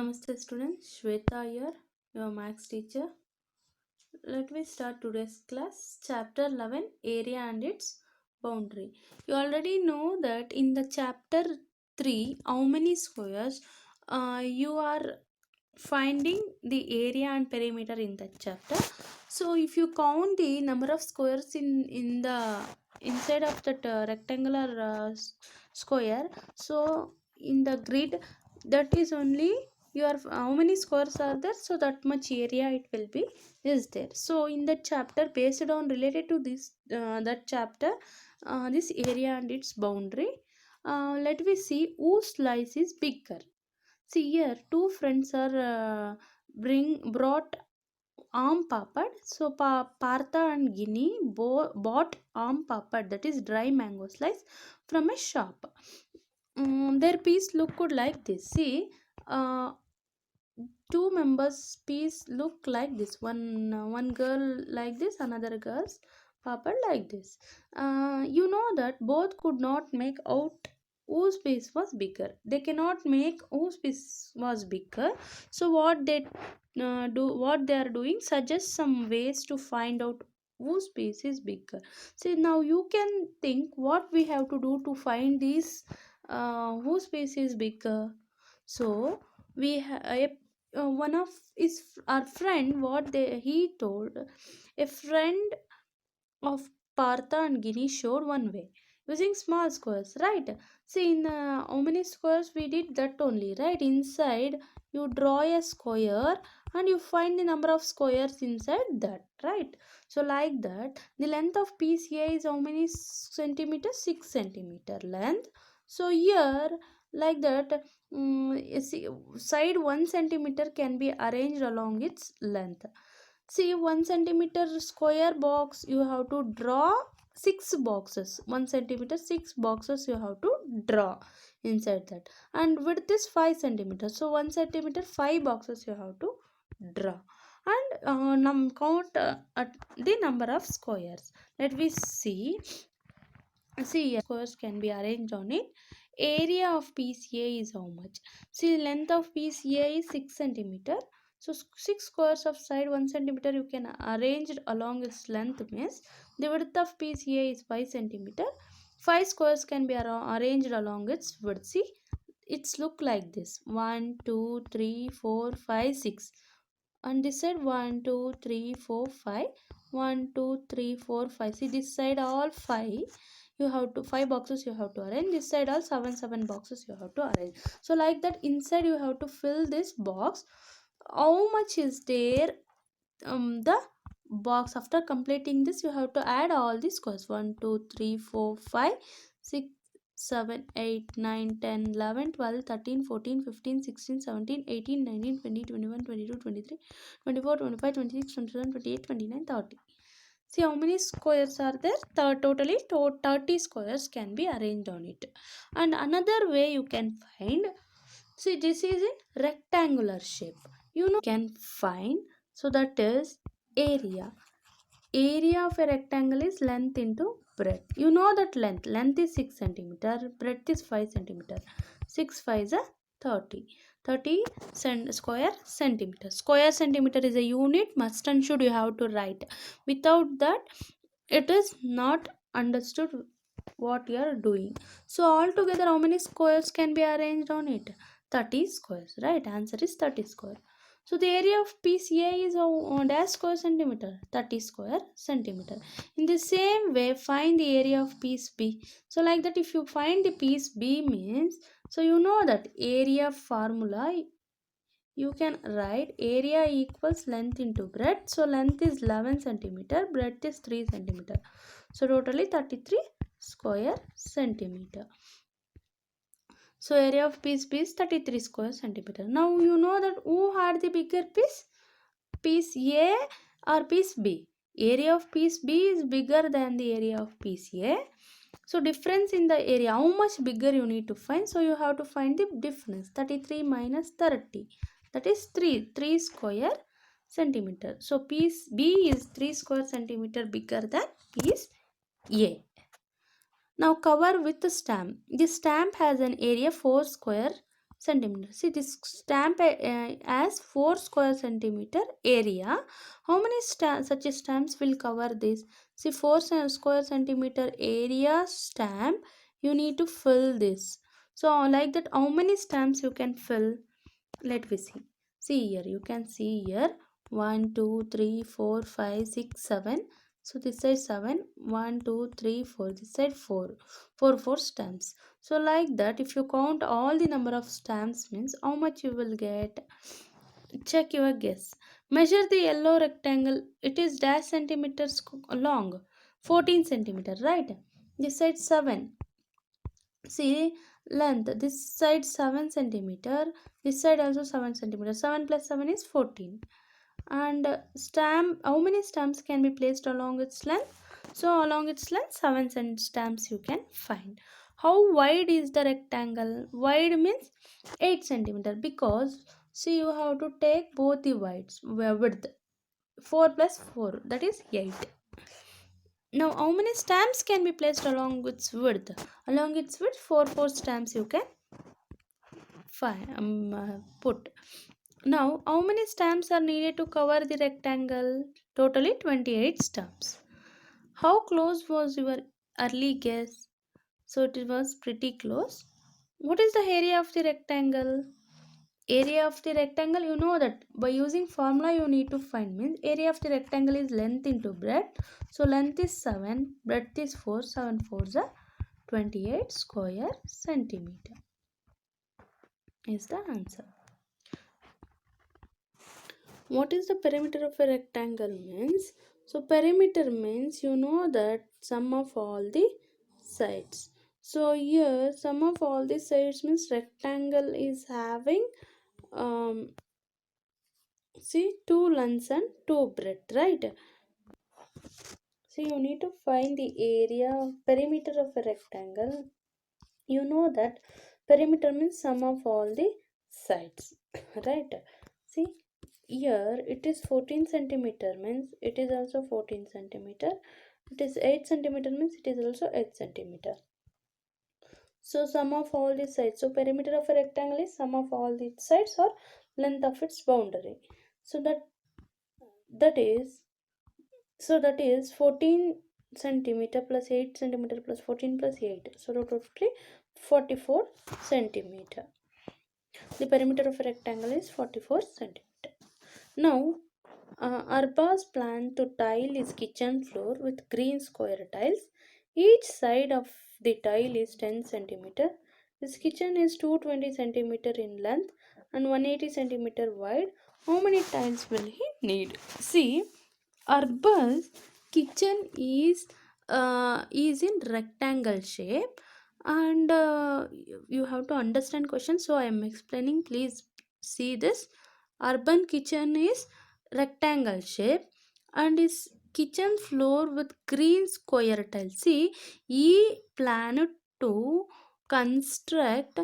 Namaste students, Shweta here, your maths teacher. Let me start today's class. Chapter 11, Area and its Boundary. You already know that in the chapter 3, how many squares you are finding the area and perimeter in that chapter. So if you count the number of squares in the inside of that rectangular square, so in the grid, that is only your how many squares are there, so that much area it will be is there. So in that chapter, based on related to this that chapter, this area and its boundary, let me see whose slice is bigger. See here, two friends are brought arm papad. So Partha and Ginny bought arm papad, that is dry mango slice, from a shop. Their piece looked like this. See, uh, two members' piece look like this. One girl like this, another girl's papad like this. You know that both could not make out whose piece was bigger. They cannot make whose piece was bigger. So what they are doing, suggest some ways to find out whose piece is bigger. See, now you can think what we have to do to find these whose piece is bigger. So we one of his our friend, what he told, a friend of Partha and Guinea showed one way using small squares, right? See, in how many squares we did that only, right? Inside you draw a square and you find the number of squares inside that, right? So like that, the length of piece A is how many centimeters? 6 centimeter length. So here, like that, you see, side 1 centimeter can be arranged along its length. See, 1 centimeter square box, you have to draw six boxes. 1 centimeter, six boxes you have to draw inside that. And width is 5 centimeters. So 1 centimeter, five boxes you have to draw. And count at the number of squares. Let me see. See, squares can be arranged on it. Area of piece A is how much? See, length of piece A is 6 centimeter. So 6 squares of side 1 centimeter you can arrange it along its length means the width of piece A is 5 centimeter. 5 squares can be arranged along its width. See, it's look like this: 1, 2, 3, 4, 5, 6. On this side 1, 2, 3, 4, 5. 1, 2, 3, 4, 5. See, this side all 5. You have to 5 boxes you have to arrange. This side all 7 boxes you have to arrange. So like that, inside you have to fill this box. How much is there? The box, after completing this, you have to add all these squares: 1, 2, 3, 4, 5, 6, 7, 8, 9, 10, 11, 12, 13, 14, 15, 16, 17, 18, 19, 20, 21, 22, 23, 24, 25, 26, 27, 28, 29, 30. See how many squares are there? Totally 30 squares can be arranged on it. And another way you can find, see, this is in rectangular shape. You know, can find, so that is area. Area of a rectangle is length into breadth. You know that length is 6 centimeter, breadth is 5 centimeter. 6 5 is a 30. 30 square centimeter. Square centimeter is a unit, must and should you have to write. Without that, it is not understood what you are doing. So altogether, how many squares can be arranged on it? 30 squares, right? Answer is 30 square. So the area of piece A is dash square centimeter, 30 square centimeter. In the same way, find the area of piece B. So like that, if you find the piece B means, so you know that area formula, you can write area equals length into breadth. So length is 11 centimeter, breadth is 3 centimeter. So totally 33 square centimeter. So area of piece B is 33 square centimeter. Now you know that who had the bigger piece? Piece A or piece B? Area of piece B is bigger than the area of piece A. So difference in the area, how much bigger you need to find? So you have to find the difference. 33 minus 30. That is 3 square centimeter. So piece B is 3 square centimeter bigger than piece A. Now cover with the stamp. This stamp has an area 4 square centimeter. See, this stamp has 4 square centimeter area. How many such stamps will cover this? See, 4 square centimeter area stamp, you need to fill this. So like that, how many stamps you can fill? Let me see. See here, you can see here 1 2 3 4 5 6 7. So this side 7, 1 2 3 4, this side 4, 4 stamps. So like that, if you count all the number of stamps means how much you will get. Check your guess. Measure the yellow rectangle. It is dash centimeters long, 14 centimeter, right? This side 7. See, length, this side 7 centimeter, this side also 7 centimeter. 7 plus 7 is 14. And stamp, how many stamps can be placed along its length? So along its length 7 stamps you can find. How wide is the rectangle? Wide means 8 centimeter, because see, you have to take both the width. 4 plus 4, that is 8. Now, how many stamps can be placed along its width? Along its width, 4 stamps you can put. Now, how many stamps are needed to cover the rectangle? Totally 28 stamps. How close was your early guess? So it was pretty close. What is the area of the rectangle? Area of the rectangle, you know that by using formula you need to find, means area of the rectangle is length into breadth. So length is 7, breadth is 4, 7 4s are 28 square centimeter is the answer. What is the perimeter of a rectangle means? So perimeter means, you know that sum of all the sides. So here sum of all the sides means rectangle is having see 2 lengths and 2 breadth, right? So you need to find the area perimeter of a rectangle. You know that perimeter means sum of all the sides, right? See, here it is 14 centimeter, means it is also 14 centimeter. It is 8 centimeter, means it is also 8 centimeter. So sum of all the sides. So perimeter of a rectangle is sum of all the sides or length of its boundary. So that is 14 centimeter plus 8 centimeter plus 14 plus 8. So totally 44 centimeter. The perimeter of a rectangle is 44 centimeter. Now, Arba's plan to tile his kitchen floor with green square tiles. Each side of the tile is 10 centimeter. His kitchen is 220 centimeter in length and 180 centimeter wide. How many tiles will he need? See, Arba's kitchen is in rectangle shape, and you have to understand question. So I am explaining. Please see this. Urban kitchen is rectangle shape and is kitchen floor with green square tiles. See, he planned to construct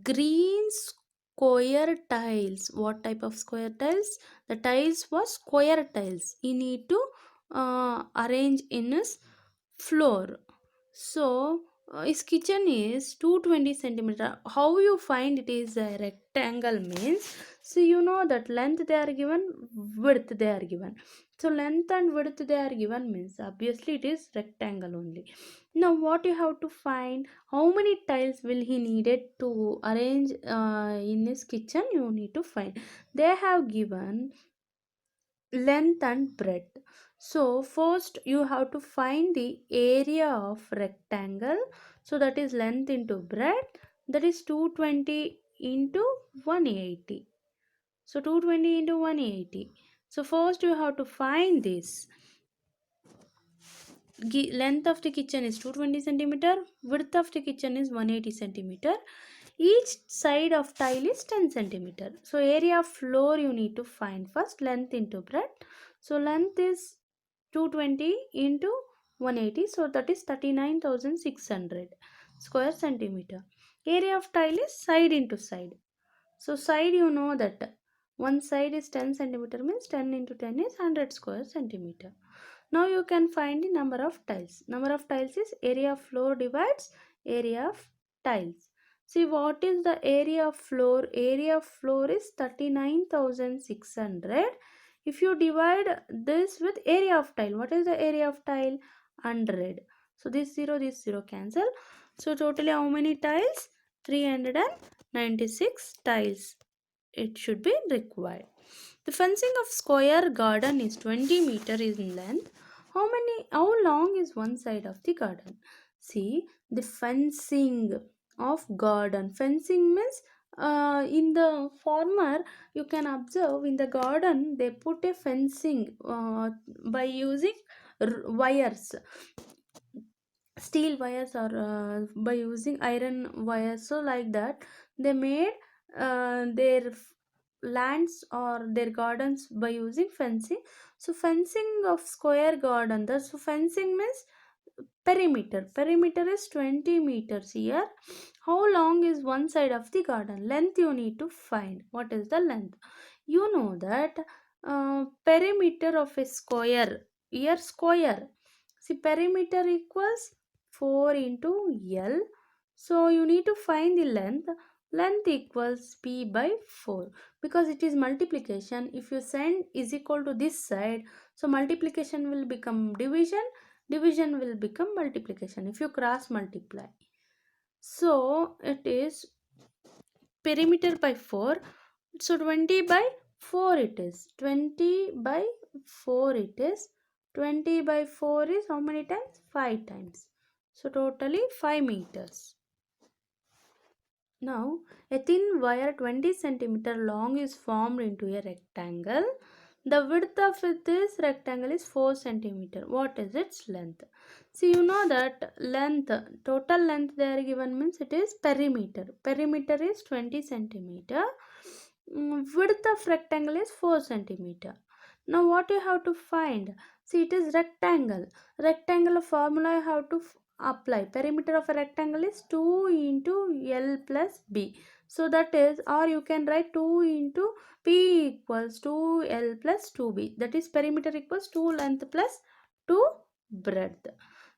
green square tiles. What type of square tiles? The tiles was square tiles. He need to arrange in his floor. So his kitchen is 220 centimeter. How you find it is a rectangle means, so you know that length they are given, width they are given. So length and width they are given means obviously it is rectangle only. Now what you have to find, how many tiles will he needed to arrange in his kitchen, you need to find. They have given length and breadth. So first you have to find the area of rectangle. So that is length into breadth, that is 220 into 180. So 220 into 180. So first you have to find this. Length of the kitchen is 220 centimeter, width of the kitchen is 180 centimeter. Each side of tile is 10 centimeter. So area of floor you need to find first, length into breadth. So length is 220 into 180, so that is 39,600 square centimeter. Area of tile is side into side. So side, you know that one side is 10 centimeter, means 10 into 10 is 100 square centimeter. Now you can find the number of tiles. Number of tiles is area of floor divides area of tiles. See, what is the area of floor? Area of floor is 39,600. If you divide this with area of tile, what is the area of tile? 100. So this 0 cancel. So totally how many tiles? 396 tiles. It should be required. The fencing of square garden is 20 meter in length. How long is one side of the garden? See, the fencing of garden. Fencing means in the farmer you can observe in the garden they put a fencing by using wires, steel wires, or by using iron wires. So like that they made their lands or their gardens by using fencing. So fencing of square garden, that's fencing means perimeter. Perimeter is 20 meters here. How long is one side of the garden? Length you need to find. What is the length? You know that perimeter of a square, here square, see perimeter equals 4 into L. So you need to find the length. Length equals P by 4 because it is multiplication. If you send is equal to this side, so multiplication will become division, division will become multiplication if you cross multiply. So it is perimeter by 4. So 20 by 4 it is. 20 by 4 it is. 20 by 4 is how many times? 5 times. So totally 5 meters. Now a thin wire 20 centimeter long is formed into a rectangle. The width of this rectangle is 4 centimeter. What is its length? See, you know that length, total length they are given means it is perimeter. Perimeter is 20 centimeter. Width of rectangle is 4 centimeter. Now what you have to find? See, it is rectangle. Rectangle formula you have to apply. Perimeter of a rectangle is 2 into L plus B. So that is, or you can write 2 into P equals 2L plus 2B. That is perimeter equals 2 length plus 2 breadth.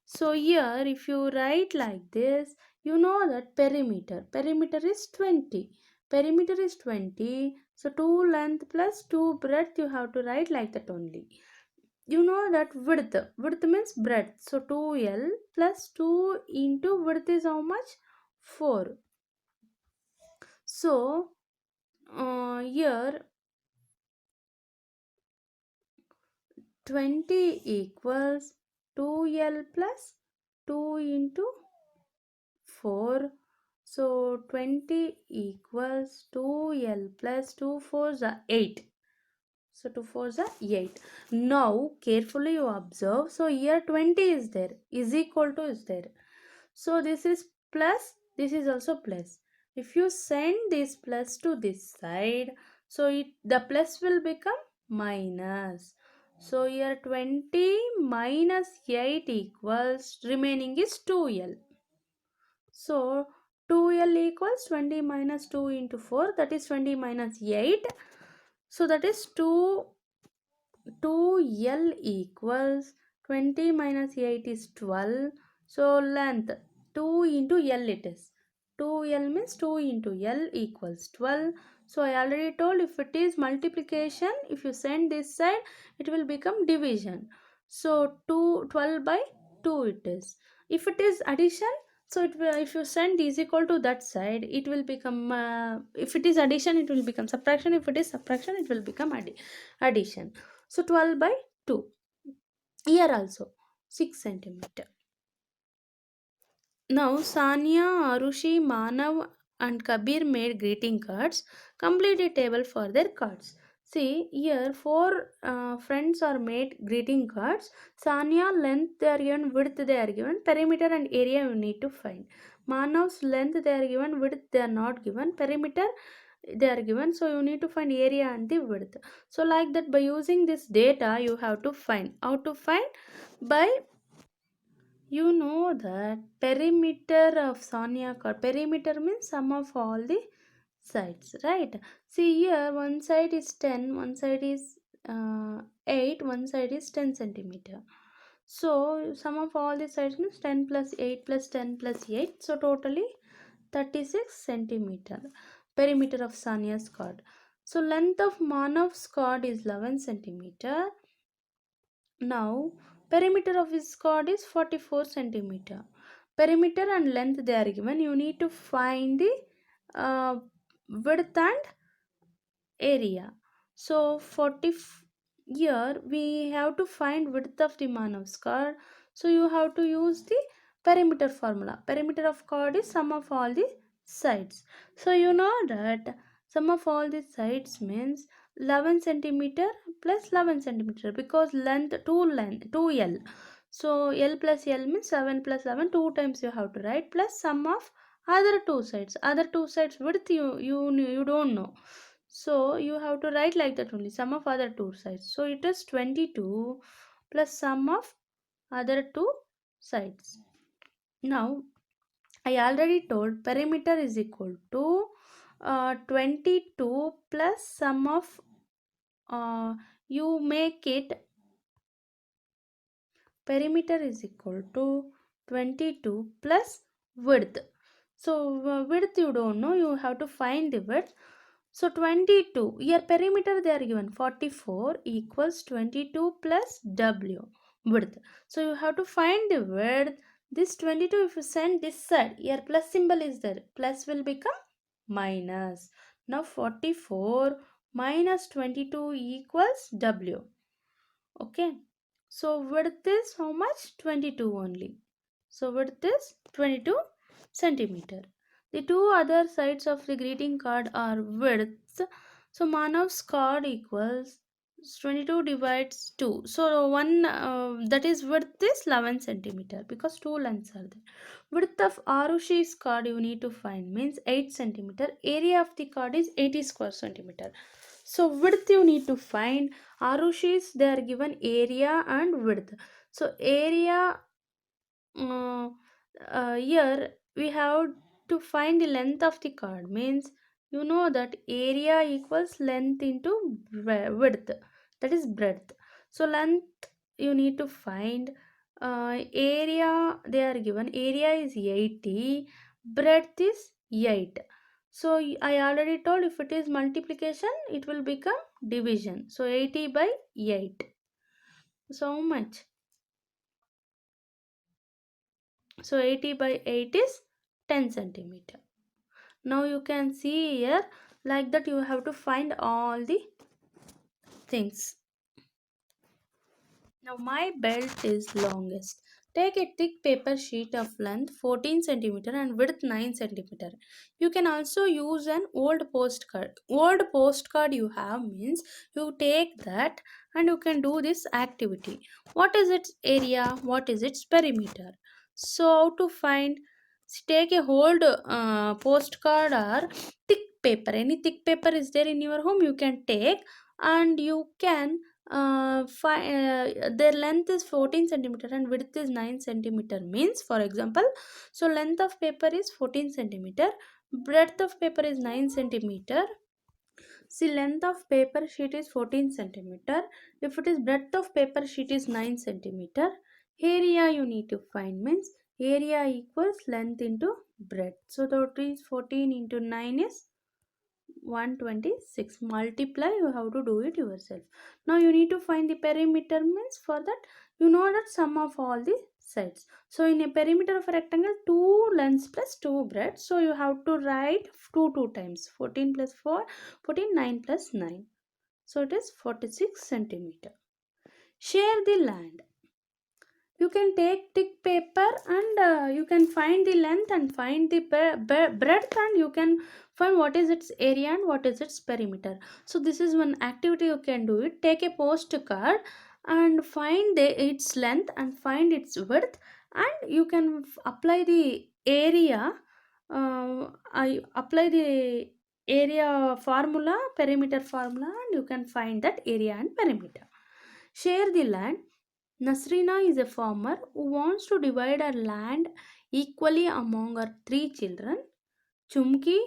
So here if you write like this, you know that perimeter. Perimeter is 20. Perimeter is 20. So 2 length plus 2 breadth you have to write like that only. You know that width. Width means breadth. So 2L plus 2 into width is how much? 4. So here 20 equals 2L plus 2 into 4. So 20 equals 2L plus 2 4s are 8. So 2 4s are 8. Now carefully you observe. So here 20 is there. Is equal to is there. So this is plus. This is also plus. If you send this plus to this side, so the plus will become minus. So here 20 minus 8 equals remaining is 2L. So 2L equals 20 minus 2 into 4, that is 20 minus 8. So that is 2L equals 20 minus 8 is 12. So length 2 into L it is. 2L means 2 into L equals 12. So I already told if it is multiplication, if you send this side, it will become division. So 12 by 2 it is. If it is addition, so it will, if you send is equal to that side, it will become, if it is addition, it will become subtraction. If it is subtraction, it will become addition. So 12 by 2. Here also 6 centimeter. Now Sanya, Arushi, Manav and Kabir made greeting cards. Complete a table for their cards. See here 4 friends are made greeting cards. Sanya length they are given, width they are given, perimeter and area you need to find. Manav's length they are given, width they are not given, perimeter they are given, so you need to find area and the width. So like that by using this data you have to find. How to find? By, you know that perimeter of Sonia card. Perimeter means sum of all the sides, right? See here one side is 10, one side is 8, one side is 10 centimeter. So sum of all the sides means 10 plus 8 plus 10 plus 8. So totally 36 centimeter. Perimeter of Sania's cord. So length of Manav's cord is 11 centimeter. Now perimeter of his cord is 44 centimeter. Perimeter and length they are given. You need to find the width and area. So 40 here we have to find width of the Manav's cord. So you have to use the perimeter formula. Perimeter of cord is sum of all the sides. So you know that sum of all the sides means 11 centimeter plus 11 centimeter, because length 2L. So L plus L means 7 plus 11, 2 times you have to write, plus sum of other two sides. Other two sides width you don't know, so you have to write like that only, sum of other two sides. So it is 22 plus sum of other two sides. Now I already told perimeter is equal to 22 plus sum of you make it, perimeter is equal to 22 plus width. So width you don't know, you have to find the width. So 22, here perimeter they are given 44 equals 22 plus W width. So you have to find the width. This 22, if you send this side, here plus symbol is there, plus will become minus. Now 44 minus 22 equals W. Okay. So width is how much? 22 only. So width is 22 centimeter. The two other sides of the greeting card are widths. So Manav's card equals 22 divides 2. So one that is width is 11 centimeter, because two lengths are there. Width of Arushi's card you need to find means 8 centimeter. Area of the card is 80 square centimeter. So width you need to find. Arushi's they are given area and width. So area here we have to find the length of the card, means you know that area equals length into width, that is breadth. So length you need to find, area they are given, area is 80, breadth is 8. So I already told, if it is multiplication it will become division. So 80 by 8. So how much? So 80 by 8 is 10 centimeter. Now you can see here, like that you have to find all the things. Now my belt is longest. Take a thick paper sheet of length 14 centimeter and width 9 centimeter. You can also use an old postcard. Old postcard you have means you take that and you can do this activity. What is its area? What is its perimeter? So how to find? Take a old postcard or thick paper. Any thick paper is there in your home, you can take, and you can their length is 14 centimeter and width is 9 centimeter, means for example, so length of paper is 14 centimeter, breadth of paper is 9 centimeter. See, length of paper sheet is 14 centimeter, if it is breadth of paper sheet is 9 centimeter, area you need to find means area equals length into breadth. So that is 14 into 9 is 126. Multiply, you have to do it yourself. Now you need to find the perimeter, means for that you know that sum of all the sides. So in a perimeter of a rectangle, 2 lengths plus 2 breadth, so you have to write 2 times, 14 plus 4, 14, 9 plus 9, so it is 46 centimeter. Share the land. You can take thick paper and you can find the length and find the breadth, and you can find what is its area and what is its perimeter. So this is one activity you can do it. Take a postcard and find its length and find its width, and you can apply the area. I apply the area formula, perimeter formula, and you can find that area and perimeter. Share the land. Nasrina is a farmer who wants to divide her land equally among her three children, Chumki,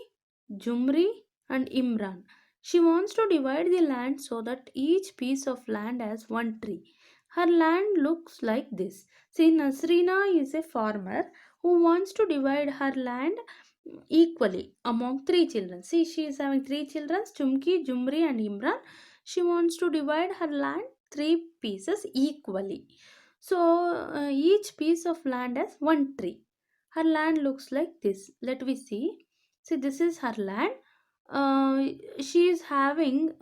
Jumri, and Imran. She wants to divide the land so that each piece of land has one tree. Her land looks like this. See, Nasrina is a farmer who wants to divide her land equally among three children. See, she is having three children, Chumki, Jumri, and Imran. She wants to divide her land three pieces equally. So each piece of land has one tree. Her land looks like this. Let me see. See, this is her land. Uh, she is having.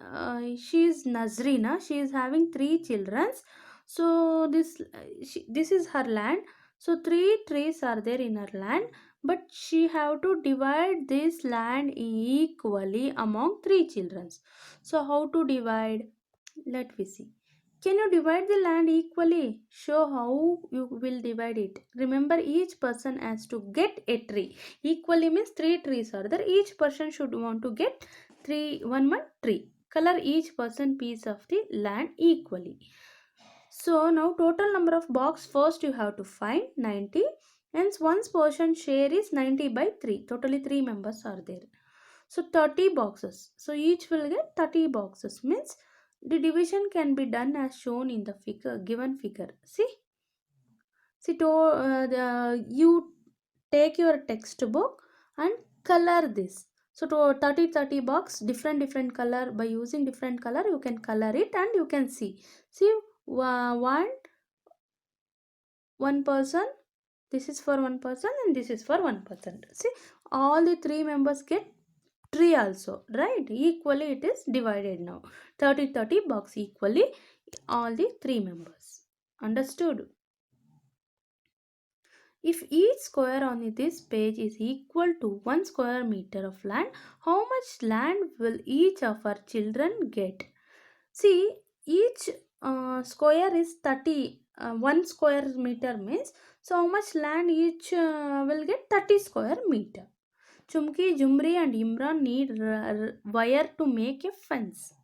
She is Nazrina. She is having three children. So this is her land. So three trees are there in her land, but she have to divide this land equally among three children. So how to divide? Let me see. Can you divide the land equally? Show how you will divide it. Remember, each person has to get a tree. Equally means three trees are there. Each person should want to get one tree. Color each person piece of the land equally. So now total number of box first you have to find 90. Hence one's portion share is 90 by 3. Totally 3 members are there. So 30 boxes. So each will get 30 boxes. Means the division can be done as shown in the figure, given figure. See, you take your textbook and color this. So to 30 box, different color, by using different color you can color it and you can see. See, one person, this is for one person and this is for one person. See, all the three members get tree also, right? Equally it is divided now. 30 box equally all the three members. Understood? If each square on this page is equal to 1 square meter of land, how much land will each of our children get? See, each square is 30. 1 square meter means, so how much land each will get? 30 square meter. Chumki, Jumri and Imran need wire to make a fence.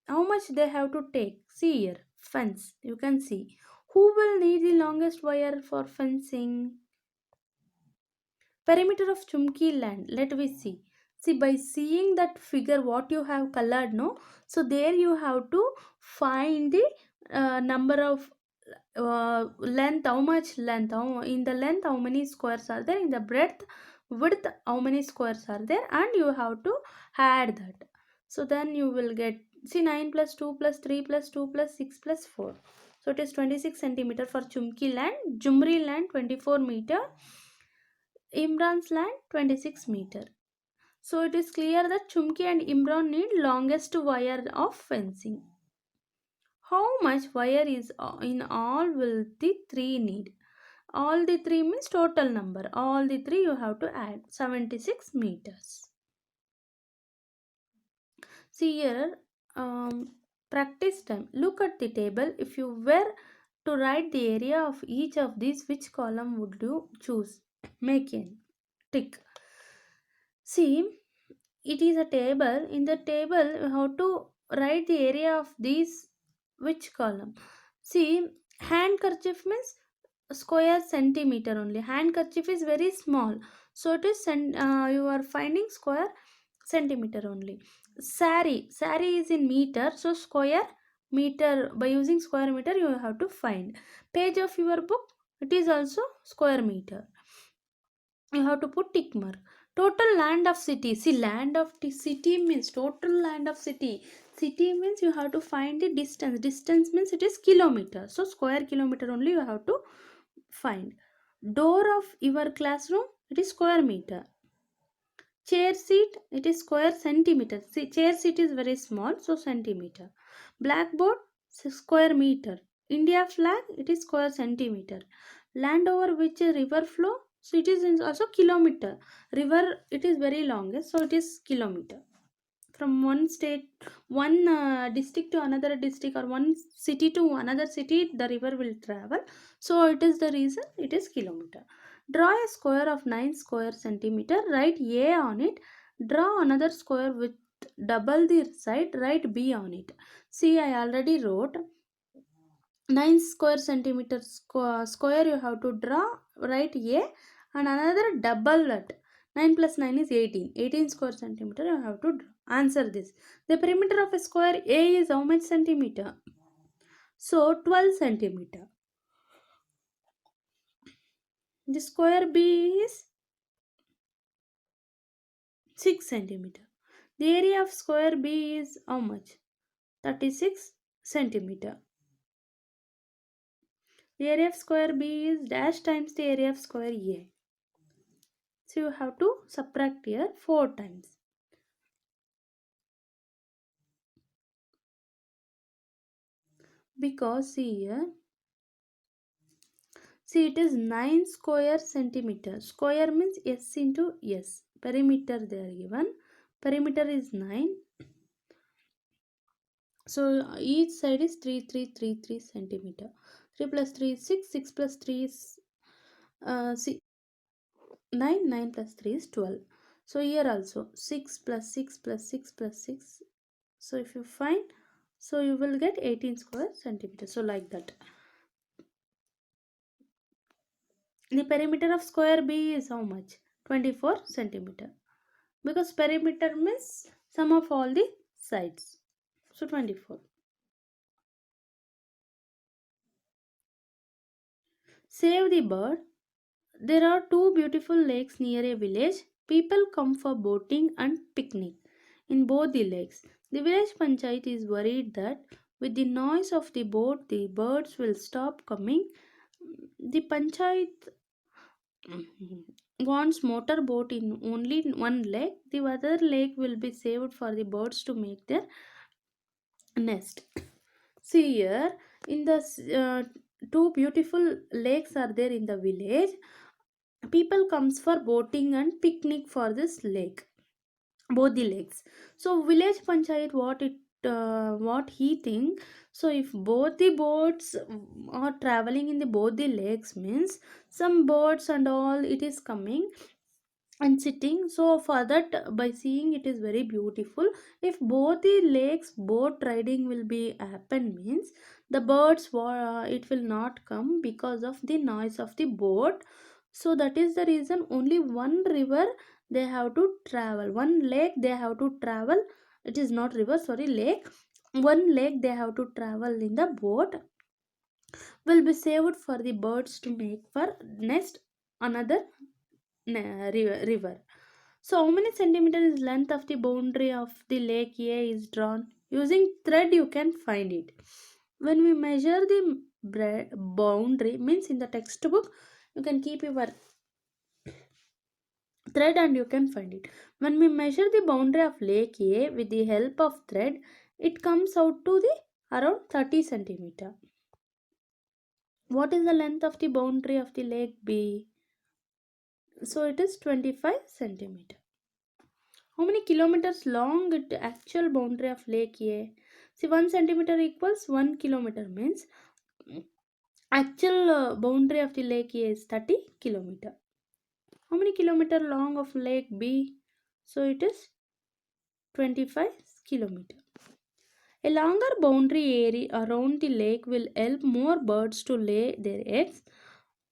How much they have to take? See here, fence. You can see. Who will need the longest wire for fencing? Perimeter of Chumki land. Let me see. See, by seeing that figure what you have colored, no? So there you have to find the number of length, how much length, in the length how many squares are there, in the breadth, width how many squares are there, and you have to add that. So then you will get, see, 9 plus 2 plus 3 plus 2 plus 6 plus 4. So it is 26 centimeter for Chumki land, Jumri land 24 meter, Imran's land 26 meter. So it is clear that Chumki and Imran need longest wire of fencing. How much wire is in all will the three need? All the three means total number. All the three you have to add 76 meters. See here, practice time. Look at the table. If you were to write the area of each of these, which column would you choose? Make a tick. See, it is a table. In the table, you have to write the area of these, which column. See, handkerchief means square centimeter only. Handkerchief is very small, so it is you are finding square centimeter only. Sari is in meter, so square meter, by using square meter you have to find. Page of your book, it is also square meter. You have to put tick mark. Total land of city. See, land of city means total land of city. City means you have to find the distance. Distance means it is kilometer. So square kilometer only you have to find. Door of your classroom, it is square meter. Chair seat, it is square centimeter. See, chair seat is very small, so centimeter. Blackboard, square meter. India flag, it is square centimeter. Land over which a river flow, so it is also kilometer. River, it is very long, so it is kilometer. From one state, one district to another district, or one city to another city, the river will travel. So it is the reason it is kilometer. Draw a square of 9 square centimeter. Write A on it. Draw another square with double the side. Write B on it. See, I already wrote 9 square centimeter square you have to draw. Write A and another double that. 9 plus 9 is 18. 18 square centimeter you have to draw. Answer this. The perimeter of a square A is how much centimeter? So 12 centimeter. The square B is 6 centimeter. The area of square B is how much? 36 centimeter. The area of square B is dash times the area of square A. So you have to subtract here 4 times. Because see here, see it is 9 square centimeter. Square means S into S. Perimeter they are given. Perimeter is 9. So each side is 3333 centimeter. 3 plus 3 is 6. 6 plus 3 is 9. 9 plus 3 is 12. So here also 6 plus 6 plus 6 plus 6. So if you find, so you will get 18 square centimeter. So like that. The perimeter of square B is how much? 24 centimeter. Because perimeter means sum of all the sides. So 24. Save the bird. There are two beautiful lakes near a village. People come for boating and picnic in both the lakes. The village panchayat is worried that with the noise of the boat, the birds will stop coming. The panchayat wants motor boat in only one lake. The other lake will be saved for the birds to make their nest. See here, in the two beautiful lakes are there in the village. People comes for boating and picnic for this lake, both the lakes. So village panchayat what he think, so if both the boats are traveling in the both the lakes means some birds and all it is coming and sitting, so for that by seeing it is very beautiful. If both the lakes boat riding will be happen means the birds it will not come because of the noise of the boat. So that is the reason only one river they have to travel, one lake they have to travel. It is not river, sorry, lake. One lake they have to travel in the boat will be saved for the birds to make for nest another river. So how many centimeter is length of the boundary of the lake A is drawn? Using thread you can find it. When we measure the boundary means in the textbook you can keep your thread and you can find it. When we measure the boundary of lake A with the help of thread, it comes out to the around 30 centimeter. What is the length of the boundary of the lake B? So it is 25 centimeter. How many kilometers long is the actual boundary of lake A? See, 1 centimeter equals 1 kilometer means actual boundary of the lake A is 30 kilometer. How many kilometer long of lake B? So it is 25 kilometer. A longer boundary area around the lake will help more birds to lay their eggs.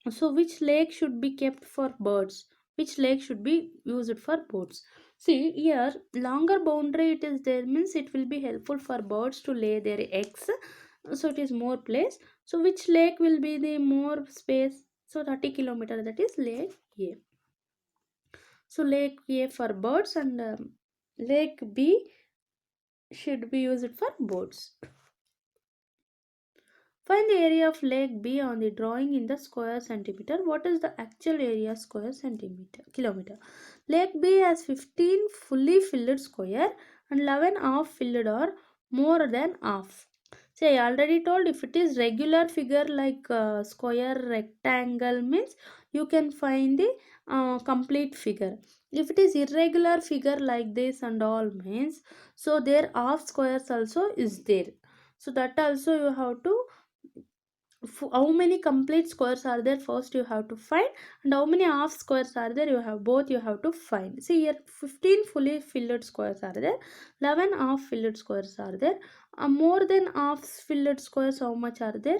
So which lake should be kept for birds? Which lake should be used for boats? See here, longer boundary it is there means it will be helpful for birds to lay their eggs. So it is more place. So which lake will be the more space? So 30 kilometer, that is lake A. So lake A for birds and lake B should be used for boats. Find the area of lake B on the drawing in the square centimeter. What is the actual area square centimeter kilometer? Lake B has 15 fully filled square and 11 half filled or more than half. Say I already told if it is regular figure like square rectangle means you can find the complete figure. If it is irregular figure like this and all means so their half squares also is there. So that also you have to how many complete squares are there first you have to find, and how many half squares are there you have both you have to find. See here 15 fully filled squares are there, 11 half filled squares are there, more than half filled squares how much are there?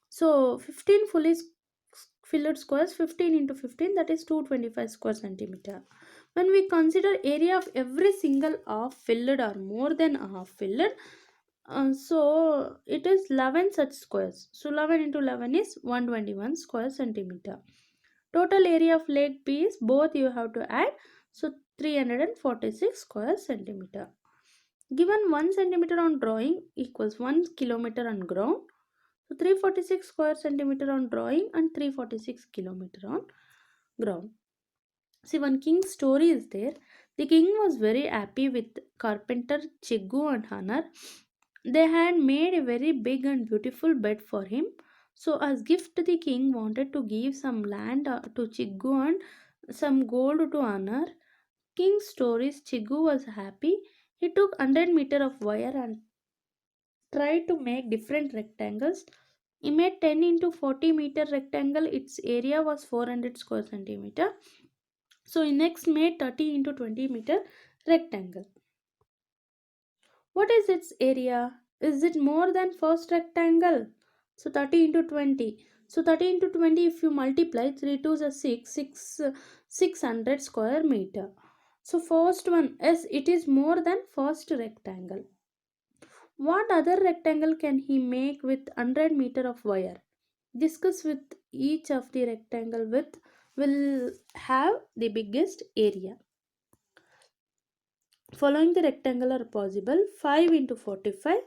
So 15 fully filled squares, 15 into 15, that is 225 square centimeter. When we consider area of every single half filled or more than half filled, so it is 11 such squares. So 11 into 11 is 121 square centimeter. Total area of lake B is both you have to add. So 346 square centimeter. Given 1 centimeter on drawing equals 1 kilometer on ground. So 346 square centimeter on drawing and 346 kilometer on ground. See, one king's story is there. The king was very happy with carpenter Chiggu and Hanar. They had made a very big and beautiful bed for him. So, as gift, the king wanted to give some land to Chiggu and some gold to Hanar. King's stories, Chiggu was happy. He took 100 meter of wire and tried to make different rectangles. He made 10 into 40 meter rectangle. Its area was 400 square centimeter. So he next made 30 into 20 meter rectangle. What is its area? Is it more than first rectangle? So 30 into 20. So 30 into 20, if you multiply 3 to the 600 square meter. So first one, yes, it is more than first rectangle. What other rectangle can he make with 100 meter of wire? Discuss with each of the rectangle with will have the biggest area. Following the rectangle are possible. 5 into 45,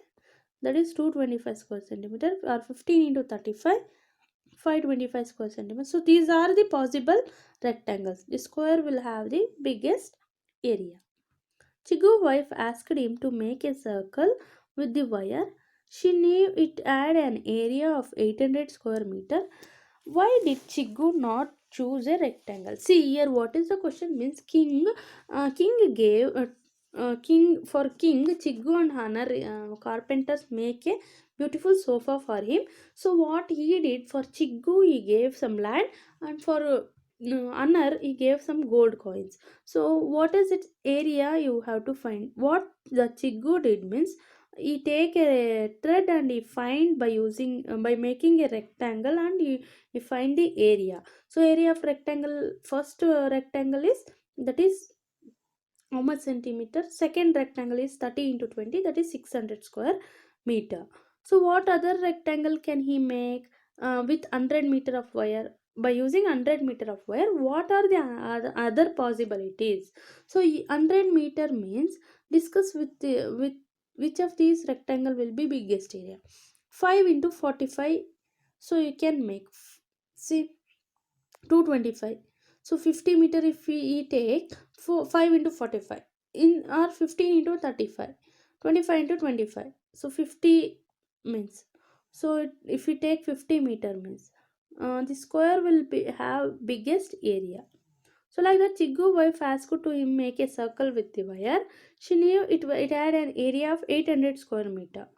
that is 225 square centimeter, or 15 into 35, 525 square centimeter. So these are the possible rectangles. The square will have the biggest area. Chigu wife asked him to make a circle with the wire. She knew it had an area of 800 square meter. Why did Chigu not choose a rectangle? See here, what is the question? Means king gave king Chigu and Hanar carpenters make a beautiful sofa for him. So what he did for Chigu, he gave some land, and for Anar he gave some gold coins. So what is its area? You have to find. What the Chigu did means, he take a thread and he find by using by making a rectangle, and he find the area. So area of rectangle, first rectangle is, that is how much centimeter? Second rectangle is 30 into 20, that is 600 square meter. So what other rectangle can he make with 100 meter of wire? By using 100 meter of wire, what are the other possibilities? So 100 meter means, discuss with which of these rectangle will be biggest area. 5 into 45, so you can make, see, 225. So 50 meter if we take 5 into 45 in, or 15 into 35, 25 into 25, so 50 means, so if we take 50 meter means, the square will have biggest area. So like the Chigu wife asked to him make a circle with the wire. She knew it had an area of 800 square meter.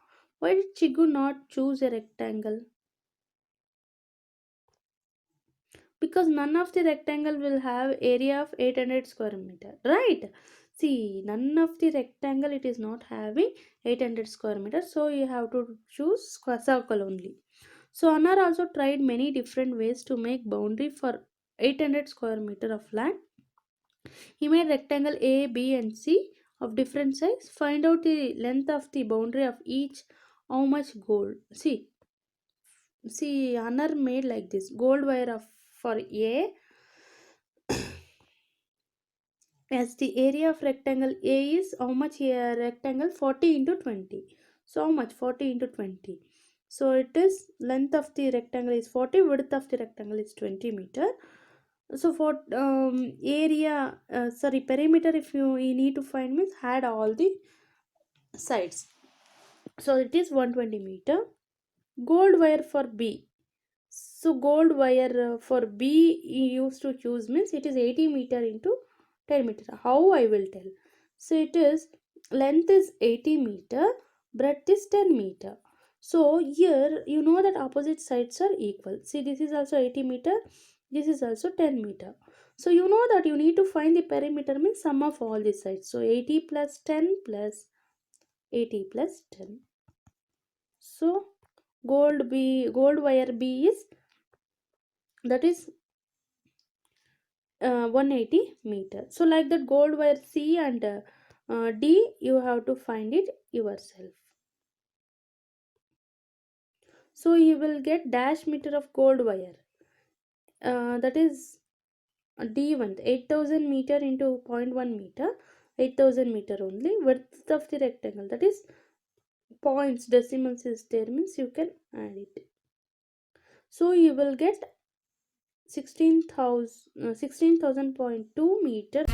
Why did Chigu not choose a rectangle? Because none of the rectangle will have area of 800 square meter, right? See, none of the rectangle, it is not having 800 square meter, so you have to choose square circle only. So Anar also tried many different ways to make boundary for 800 square meter of land. He made rectangle A, B and C of different size. Find out the length of the boundary of each. How much gold? See, Anar made like this. Gold wire of for A, as the area of rectangle A is how much here? Rectangle 40 into 20. So how much? 40 into 20. So it is, length of the rectangle is 40, width of the rectangle is 20 meter. So for area, sorry, perimeter, if you need to find means, add all the sides. So it is 120 meter. Gold wire for B. So gold wire for B you used to choose means, it is 80 meter into 10 meter. How I will tell. So it is, length is 80 meter, breadth is 10 meter. So here you know that opposite sides are equal. See, this is also 80 meter, this is also 10 meter. So you know that you need to find the perimeter means sum of all the sides. So 80 plus 10 plus 80 plus 10. So gold wire B is, that is 180 meter. So like that, gold wire C and D, you have to find it yourself. So you will get dash meter of gold wire, that is D1, 8000 meter into zero point 0.1 meter, 8000 meter only. Width of the rectangle, that is points, decimal system means you can add it. So you will get 16,000.2 meter.